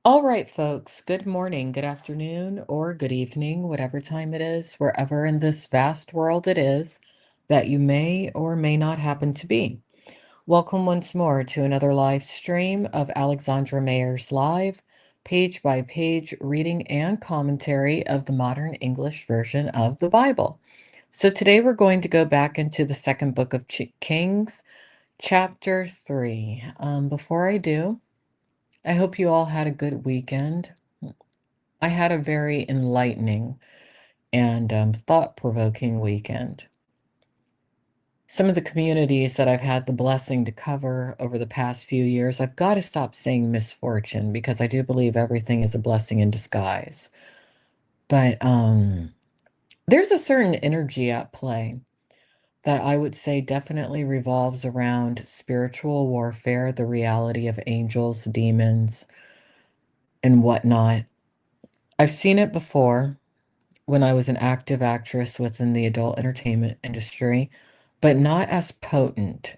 All right, folks, good morning, good afternoon, or good evening, whatever time it is, wherever in this vast world it is that you may or may not happen to be. Welcome once more to another live stream of Alexandra Mayers Live, page by page reading and commentary of the modern English version of the Bible. So today we're going to go back into the second book of Kings, chapter 3. Before I do, I hope you all had a good weekend. I had a very enlightening and thought-provoking weekend. Some of the communities that I've had the blessing to cover over the past few years, I've got to stop saying misfortune because I do believe everything is a blessing in disguise. But there's a certain energy at play that I would say definitely revolves around spiritual warfare, the reality of angels, demons, and whatnot. I've seen it before when I was an active actress within the adult entertainment industry, but not as potent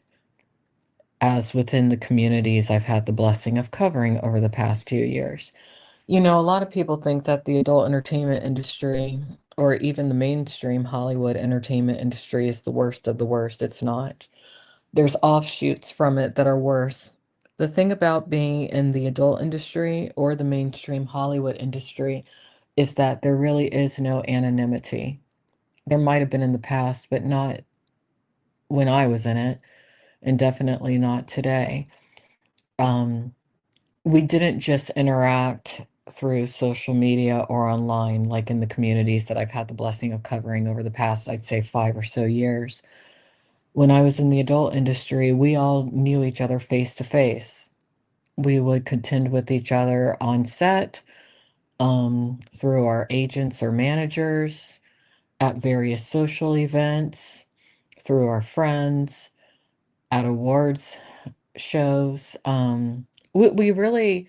as within the communities I've had the blessing of covering over the past few years. You know, a lot of people think that the adult entertainment industry or even the mainstream Hollywood entertainment industry is the worst of the worst. It's not. There's offshoots from it that are worse. The thing about being in the adult industry or the mainstream Hollywood industry is that there really is no anonymity. There might have been in the past, but not when I was in it, and definitely not today. Um, we didn't just interact through social media or online, like in the communities that I've had the blessing of covering over the past, I'd say 5 or so years. When I was in the adult industry, we all knew each other face to face. We would contend with each other on set, through our agents or managers, at various social events, through our friends, at awards shows. We really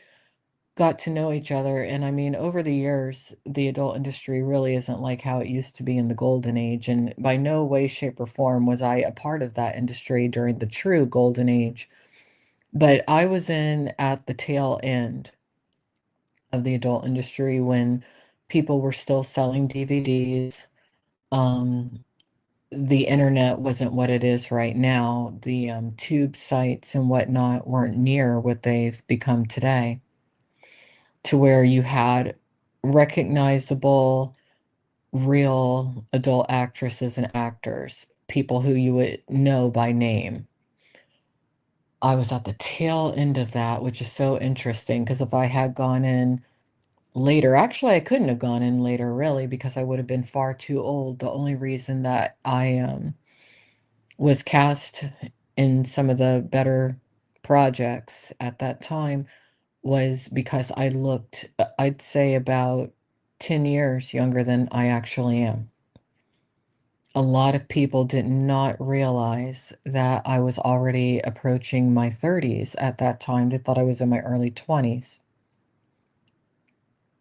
got to know each other. And I mean, over the years, the adult industry really isn't like how it used to be in the golden age. And by no way, shape, or form was I a part of that industry during the true golden age. But I was in at the tail end of the adult industry when people were still selling DVDs. Um, the internet wasn't what it is right now. The tube sites and whatnot weren't near what they've become today, to where you had recognizable, real adult actresses and actors, people who you would know by name. I was at the tail end of that, which is so interesting because if I had gone in later, actually, I couldn't have gone in later, really, because I would have been far too old. The only reason that I was cast in some of the better projects at that time was because I looked, I'd say about 10 years younger than I actually am. A lot of people did not realize that I was already approaching my 30s at that time. They thought I was in my early 20s.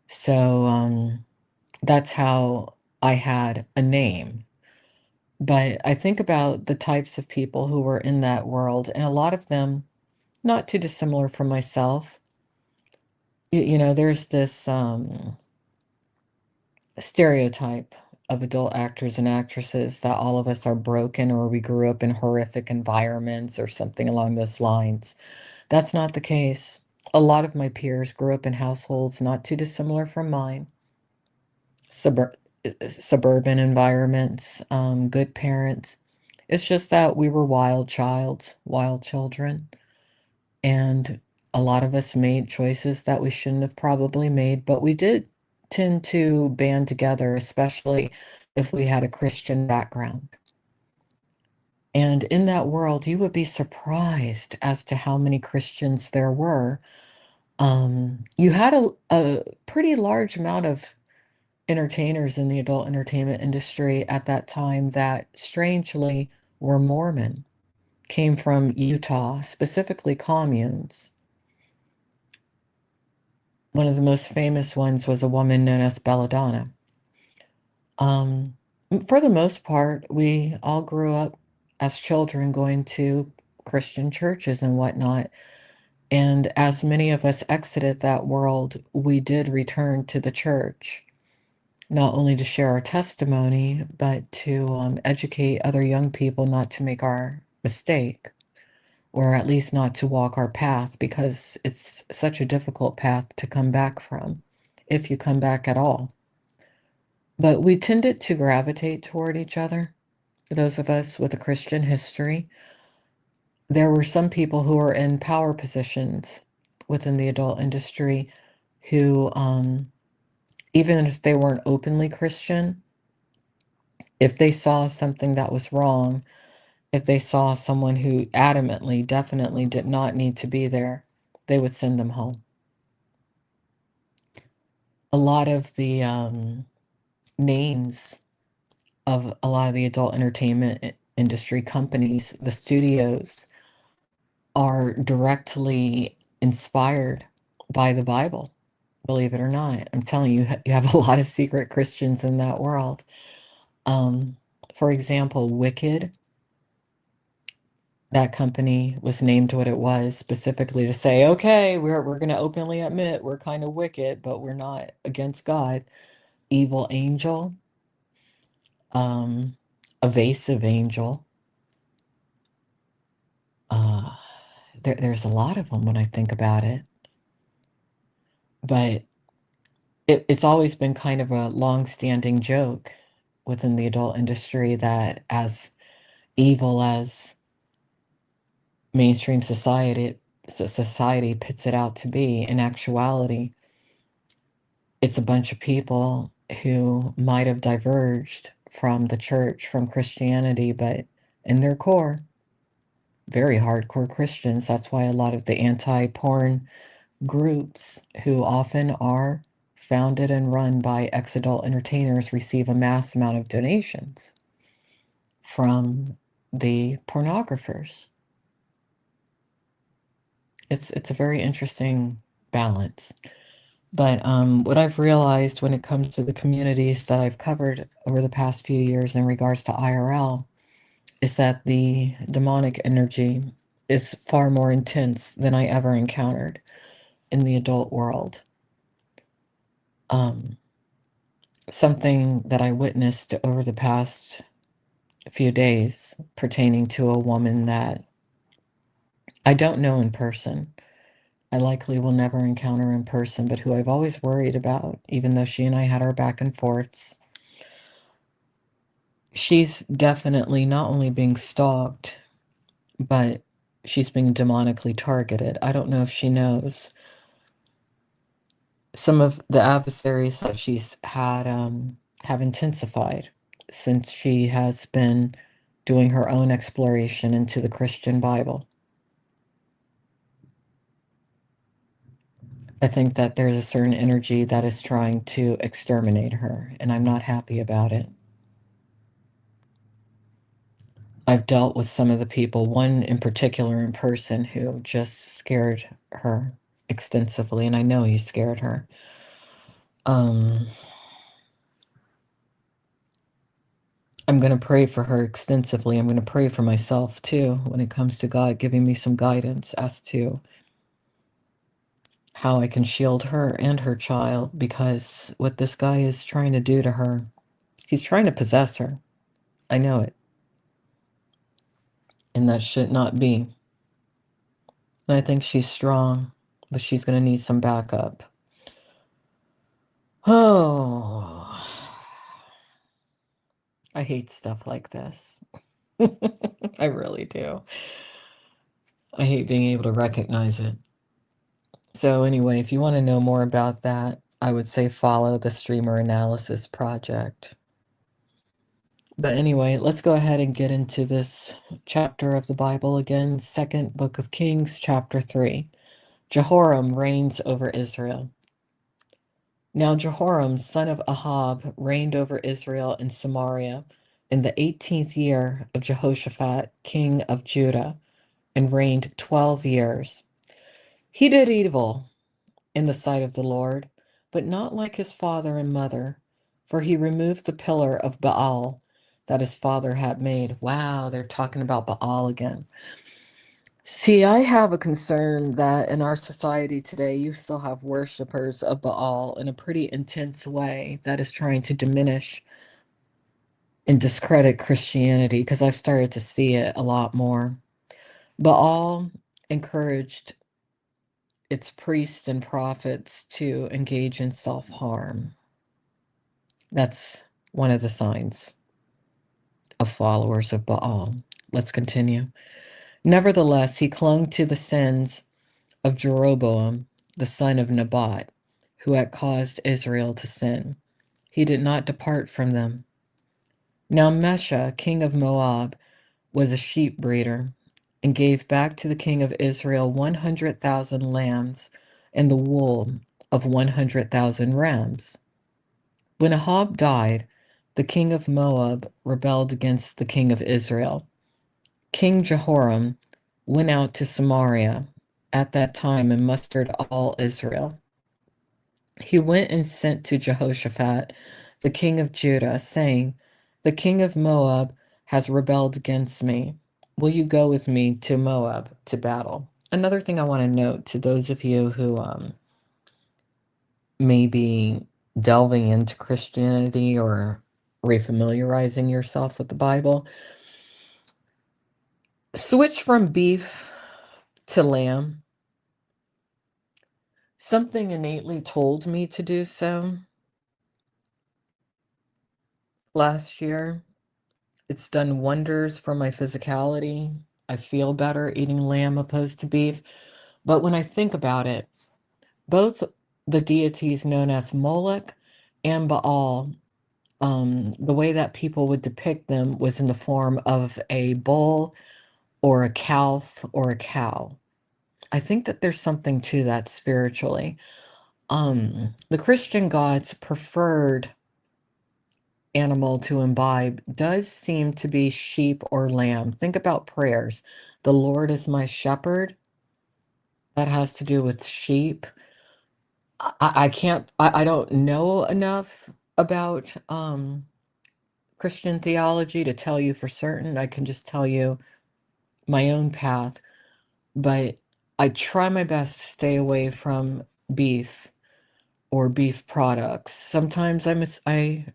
So that's how I had a name. But I think about the types of people who were in that world, and a lot of them not too dissimilar from myself. You know, there's this stereotype of adult actors and actresses that all of us are broken or we grew up in horrific environments or something along those lines. That's not the case. A lot of my peers grew up in households not too dissimilar from mine, subur suburban environments, good parents. It's just that we were wild children, and a lot of us made choices that we shouldn't have probably made, but we did tend to band together, especially if we had a Christian background. And in that world, you would be surprised as to how many Christians there were. You had a pretty large amount of entertainers in the adult entertainment industry at that time that strangely were Mormon, came from Utah, specifically communes. One of the most famous ones was a woman known as Belladonna. Um, for the most part, we all grew up as children going to Christian churches and whatnot. And as many of us exited that world, we did return to the church, not only to share our testimony, but to educate other young people not to make our mistake, or at least not to walk our path, because it's such a difficult path to come back from, if you come back at all. But we tended to gravitate toward each other, those of us with a Christian history. There were some people who were in power positions within the adult industry who, even if they weren't openly Christian, if they saw something that was wrong, if they saw someone who adamantly, definitely did not need to be there, they would send them home. A lot of the names of a lot of the adult entertainment industry companies, the studios, are directly inspired by the Bible, believe it or not. I'm telling you, you have a lot of secret Christians in that world. Um, for example, Wicked, that company was named what it was specifically to say, okay, we're going to openly admit we're kind of wicked, but we're not against God. Evil Angel, um, Evasive Angel. Uh, there's a lot of them when I think about it, but it's always been kind of a long-standing joke within the adult industry that as evil as mainstream society pits it out to be, in actuality, it's a bunch of people who might have diverged from the church, from Christianity, but in their core, very hardcore Christians. That's why a lot of the anti-porn groups, who often are founded and run by ex-adult entertainers, receive a mass amount of donations from the pornographers. It's a very interesting balance. But what I've realized when it comes to the communities that I've covered over the past few years in regards to IRL is that the demonic energy is far more intense than I ever encountered in the adult world. Um, Something that I witnessed over the past few days pertaining to a woman that I don't know in person. I likely will never encounter in person, but who I've always worried about, even though she and I had our back and forths. She's definitely not only being stalked, but she's being demonically targeted. I don't know if she knows. Some of the adversaries that she's had have intensified since she has been doing her own exploration into the Christian Bible. I think that there's a certain energy that is trying to exterminate her, and I'm not happy about it. I've dealt with some of the people, one in particular in person, who just scared her extensively, and I know he scared her. Um, I'm going to pray for her extensively. I'm going to pray for myself too when it comes to God giving me some guidance as to how I can shield her and her child, because what this guy is trying to do to her, he's trying to possess her. I know it. And that should not be. And I think she's strong, but she's going to need some backup. Oh, I hate stuff like this. I really do. I hate being able to recognize it. So anyway, if you want to know more about that, I would say follow the Streamer Analysis Project. But anyway, let's go ahead and get into this chapter of the Bible again, Second Book of Kings, chapter 3. Jehoram reigns over Israel. Now Jehoram, son of Ahab, reigned over Israel in Samaria in the 18th year of Jehoshaphat, king of Judah, and reigned 12 years. He did evil in the sight of the Lord, but not like his father and mother, for he removed the pillar of Baal that his father had made. Wow, they're talking about Baal again. See, I have a concern that in our society today, you still have worshipers of Baal in a pretty intense way that is trying to diminish and discredit Christianity because I've started to see it a lot more. Baal encouraged its priests and prophets to engage in self-harm. That's one of the signs of followers of Baal. Let's continue. Nevertheless, he clung to the sins of Jeroboam, the son of Nebat, who had caused Israel to sin. He did not depart from them. Now Mesha, king of Moab, was a sheep breeder, and gave back to the king of Israel 100,000 lambs and the wool of 100,000 rams. When Ahab died, the king of Moab rebelled against the king of Israel. King Jehoram went out to Samaria at that time and mustered all Israel. He went and sent to Jehoshaphat, the king of Judah, saying, "The king of Moab has rebelled against me. Will you go with me to Moab to battle?" Another thing I want to note to those of you who may be delving into Christianity or refamiliarizing yourself with the Bible, switch from beef to lamb. Something innately told me to do so last year. It's done wonders for my physicality. I feel better eating lamb opposed to beef. But when I think about it, both the deities known as Moloch and Baal, the way that people would depict them was in the form of a bull or a calf or a cow. I think that there's something to that spiritually. The Christian God's preferred animal to imbibe does seem to be sheep or lamb. Think about prayers. The Lord is my shepherd. That has to do with sheep. I can't, I don't know enough about Christian theology to tell you for certain. I can just tell you my own path, but I try my best to stay away from beef or beef products. Sometimes have made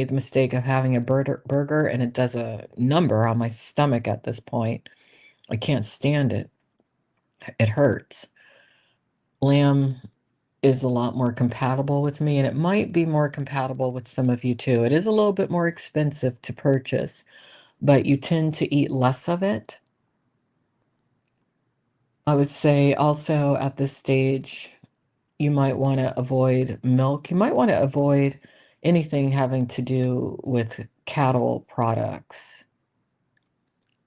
the mistake of having a burger and it does a number on my stomach at this point. I can't stand it. It hurts. Lamb is a lot more compatible with me, and it might be more compatible with some of you too. It is a little bit more expensive to purchase, but you tend to eat less of it. I would say also at this stage, you might want to avoid milk. You might want to avoid anything having to do with cattle products.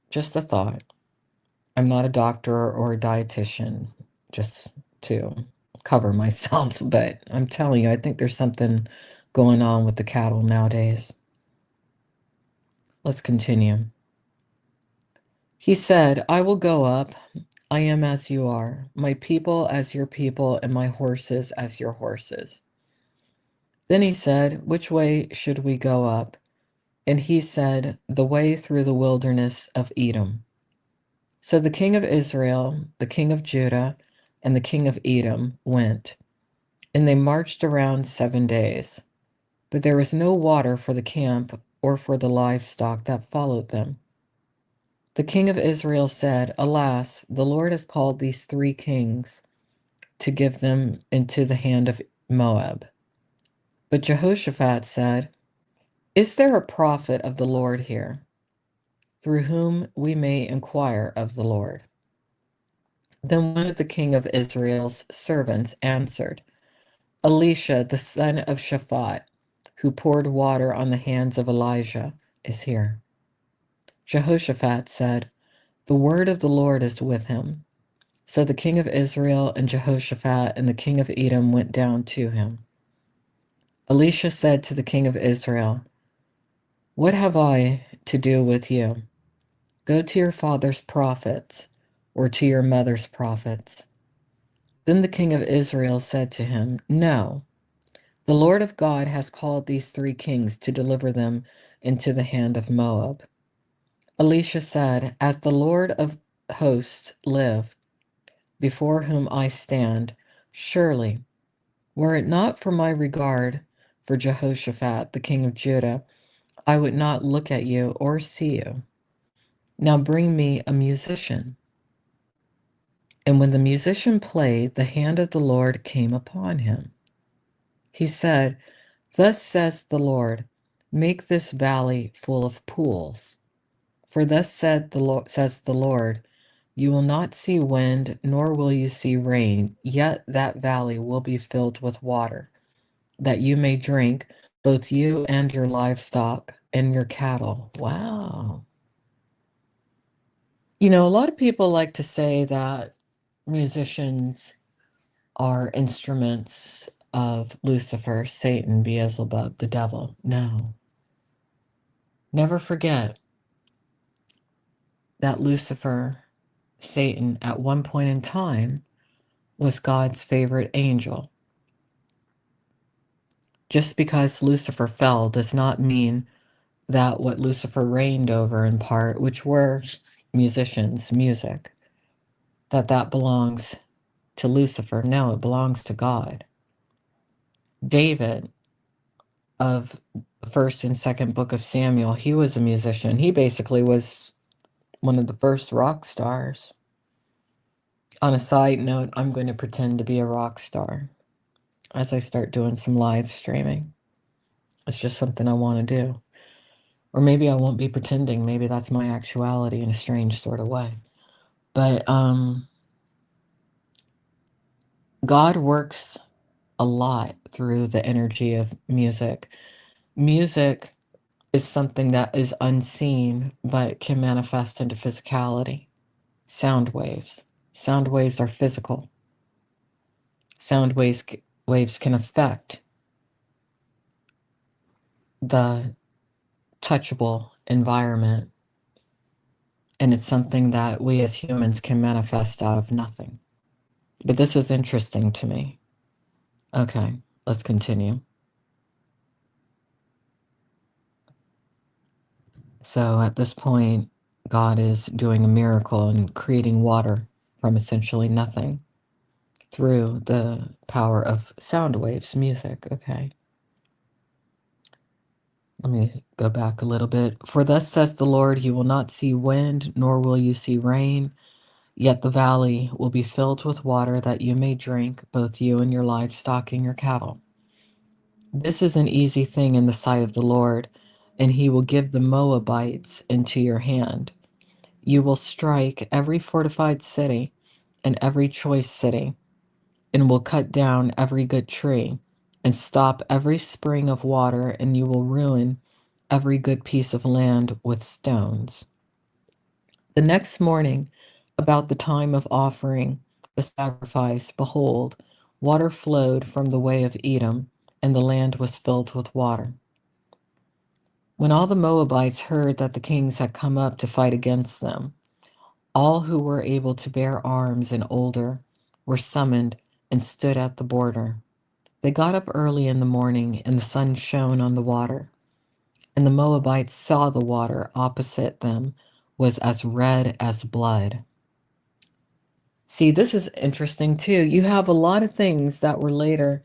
Just a thought. I'm not a doctor or a dietitian, just to cover myself, but I'm telling you, I think there's something going on with the cattle nowadays. Let's continue. He said, "I will go up. I am as you are, my people as your people, and my horses as your horses." Then he said, "Which way should we go up?" And he said, "The way through the wilderness of Edom." So the king of Israel, the king of Judah, and the king of Edom went, and they marched around 7 days. But there was no water for the camp or for the livestock that followed them. The king of Israel said, "Alas, the Lord has called these 3 kings to give them into the hand of Moab." But Jehoshaphat said, "Is there a prophet of the Lord here, through whom we may inquire of the Lord?" Then one of the king of Israel's servants answered, "Elisha, the son of Shaphat, who poured water on the hands of Elijah, is here." Jehoshaphat said, "The word of the Lord is with him." So the king of Israel and Jehoshaphat and the king of Edom went down to him. Elisha said to the king of Israel, "What have I to do with you? Go to your father's prophets or to your mother's prophets." Then the king of Israel said to him, "No, the Lord of God has called these 3 kings to deliver them into the hand of Moab." Elisha said, "As the Lord of hosts live, before whom I stand, surely, were it not for my regard for Jehoshaphat, the king of Judah, I would not look at you or see you. Now bring me a musician." And when the musician played, the hand of the Lord came upon him. He said, "Thus says the Lord, make this valley full of pools. For thus says the Lord, you will not see wind, nor will you see rain, yet that valley will be filled with water, that you may drink, both you and your livestock and your cattle." Wow. A lot of people like to say that musicians are instruments of Lucifer, Satan, Beelzebub, the devil. No. Never forget that Lucifer, Satan, at one point in time, was God's favorite angel. Just because Lucifer fell does not mean that what Lucifer reigned over in part, which were musicians, music, that belongs to Lucifer. No, it belongs to God. David of the first and second book of Samuel, he was a musician. He basically was one of the first rock stars. On a side note, I'm going to pretend to be a rock star as I start doing some live streaming. It's just something I want to do. Or maybe I won't be pretending. Maybe that's my actuality in a strange sort of way. But God works a lot through the energy of music. Music is something that is unseen but can manifest into physicality. Sound waves. Sound waves are physical. Sound waves can affect the touchable environment, and it's something that we as humans can manifest out of nothing. But this is interesting to me. Okay, let's continue. So at this point, God is doing a miracle and creating water from essentially nothing through the power of sound waves, music. Okay. Let me go back a little bit. "For thus says the Lord, you will not see wind, nor will you see rain, yet the valley will be filled with water that you may drink, both you and your livestock and your cattle. This is an easy thing in the sight of the Lord, and he will give the Moabites into your hand. You will strike every fortified city and every choice city, and will cut down every good tree, and stop every spring of water, and you will ruin every good piece of land with stones." The next morning, about the time of offering the sacrifice, behold, water flowed from the way of Edom, and the land was filled with water. When all the Moabites heard that the kings had come up to fight against them, all who were able to bear arms and older were summoned and stood at the border. They got up early in the morning, and the sun shone on the water. And the Moabites saw the water opposite them was as red as blood. See, this is interesting too. You have a lot of things that were later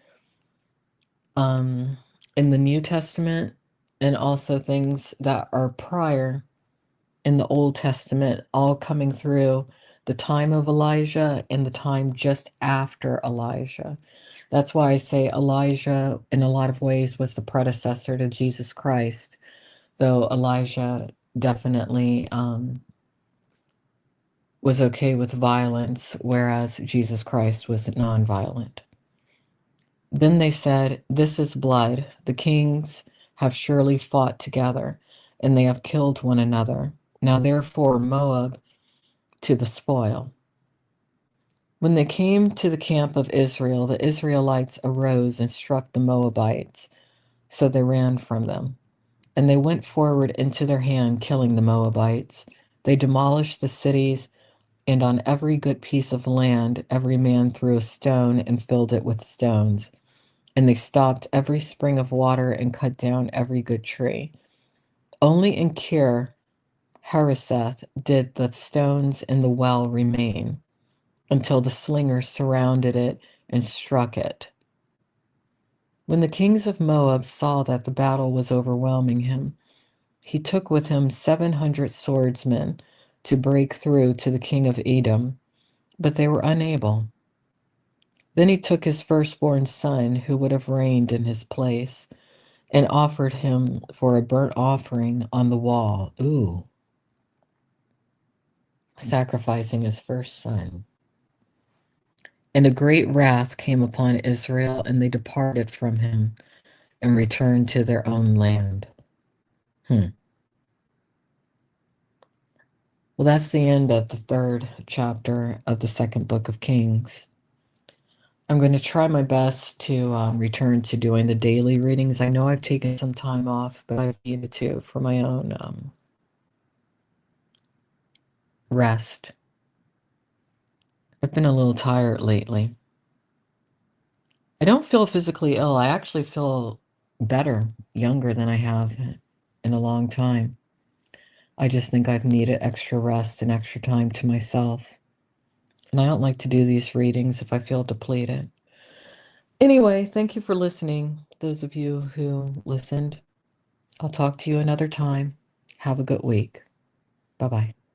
in the New Testament, and also things that are prior in the Old Testament, all coming through the time of Elijah and the time just after Elijah. That's why I say Elijah, in a lot of ways, was the predecessor to Jesus Christ, though Elijah definitely was okay with violence, whereas Jesus Christ was nonviolent. Then they said, "This is blood. The kings have surely fought together, and they have killed one another. Now therefore, Moab to the spoil." When they came to the camp of Israel, the Israelites arose and struck the Moabites, so they ran from them. And they went forward into their hand, killing the Moabites. They demolished the cities, and on every good piece of land, every man threw a stone and filled it with stones. And they stopped every spring of water and cut down every good tree. Only in Kir Hareseth did the stones in the well remain until the slingers surrounded it and struck it. When the kings of Moab saw that the battle was overwhelming him, he took with him 700 swordsmen to break through to the king of Edom, but they were unable. Then he took his firstborn son, who would have reigned in his place, and offered him for a burnt offering on the wall. Ooh, sacrificing his first son. And a great wrath came upon Israel, and they departed from him and returned to their own land. Well, that's the end of the 3rd chapter of the 2nd book of Kings. I'm going to try my best to return to doing the daily readings. I know I've taken some time off, but I've needed to for my own rest. I've been a little tired lately. I don't feel physically ill. I actually feel better, younger than I have in a long time. I just think I've needed extra rest and extra time to myself. And I don't like to do these readings if I feel depleted. Anyway, thank you for listening, those of you who listened. I'll talk to you another time. Have a good week. Bye-bye.